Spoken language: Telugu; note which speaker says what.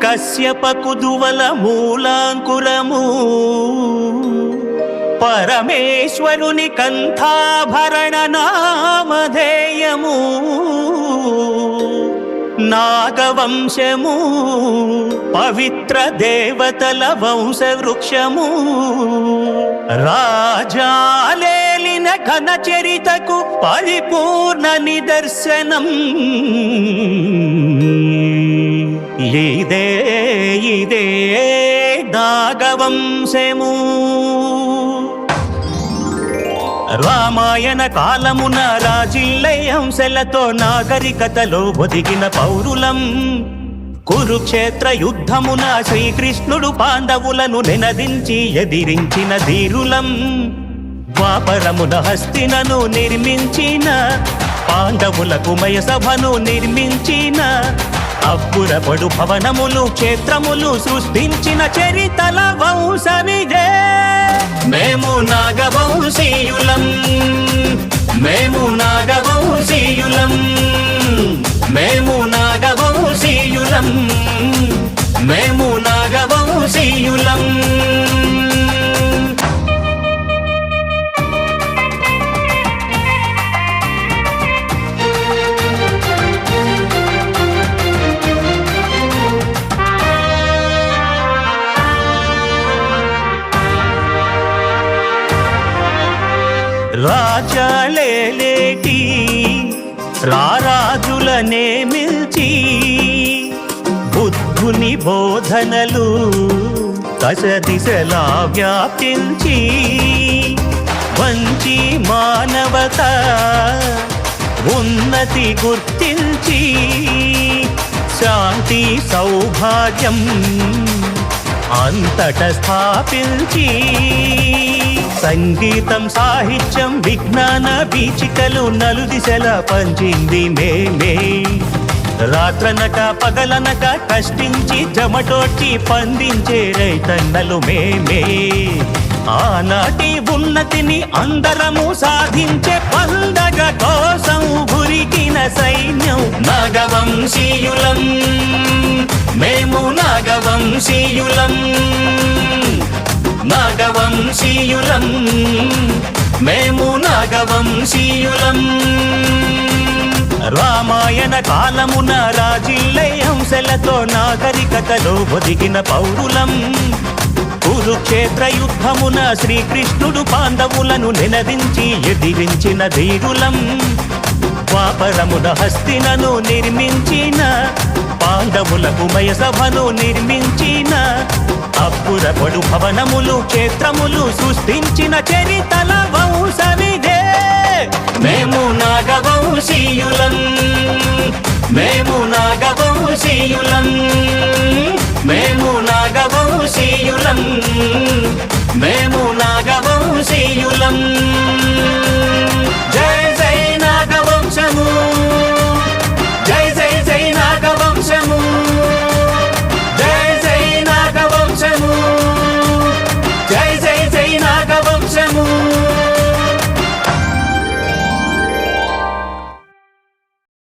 Speaker 1: కశ్యపకుదువల మూలాంకురము పరమేశ్వరుని కంఠాభరణ నామధేయము నాగవంశము పవిత్ర దేవతల వంశవృక్షము రాజాలేలిన ఘన చరితకు పరిపూర్ణ నిదర్శనం ఇదే నాగవంశము రామాయణ కాలమున రాజిల్లై హంసలతో నాగరికతలో ఒదిగిన పౌరులం కురుక్షేత్ర యుద్ధమున శ్రీకృష్ణుడు పాండవులను నినదించి ఎదిరించిన ధీరులం ద్వాపరమున హస్తినను నిర్మించిన పాండవులకు మయసభను నిర్మించిన అబ్బురపడు భవనములు క్షేత్రములు సృష్టించిన చరితల వంశమిదే మేము నాగవంశీయులం మేము నాగవంశీయులం మేము నాగవంశీయులం మేము నాగవంశీయులం రాజాలేటి రారాజులనే మిల్చి బుద్ధుని బోధనలు దశ దిశలా వ్యాపించి మంచి మానవత ఉన్నతి గుర్తించి శాంతి సౌభాగ్యం అంతట స్థాపించి సంగీతం సాహిత్యం విజ్ఞాన వీచికలు నలుదిశల పంచింది మేమే రాత్రనక పగలనక కష్టించి జమటోడ్చి పండించే రైతన్నలు మేమే ఆనాటి ఉన్నతిని అందరము సాధించే పండగ కోసం ఉరికిన సైన్యం నాగవంశీయులం మేము నాగవంశీయులం నాగవంశీయులం మేము నాగవంశీయులం రామాయణ కాలమున రాజిల్లై హంసలతో నాగరికతలో ఒదిగిన పౌరులం కురుక్షేత్ర యుద్ధమున శ్రీకృష్ణుడు పాండవులను నినదించి ఎదిరించిన ధీరులం ద్వాపరమున హస్తినను నిర్మించిన పాండవులకు మయసభను నిర్మించిన అప్పురపడు భవనములు క్షేత్రములు సృష్టించిన చరితల వంశమిదే మేము నాగవంశీయులం మేము నాగవంశీయులం మేము నాగవంశీయులం మేము నాగవంశీయులం